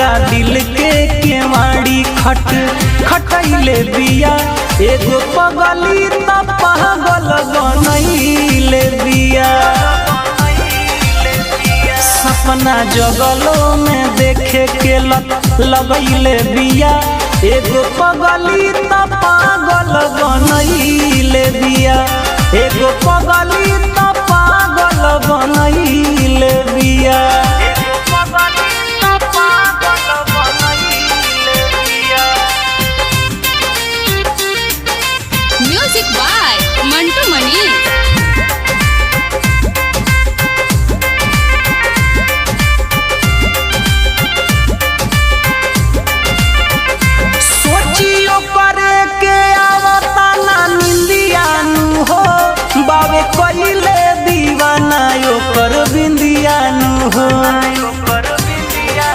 हमरा दिल के केवाड़ी खटैले बिया। एगो पगली त पागल बनैले बिया। सपना जगलो में देखे के लगैले बिया। एगो पगली त पागल बनैले बिया। एगो पगली त पागल बनैले बिया।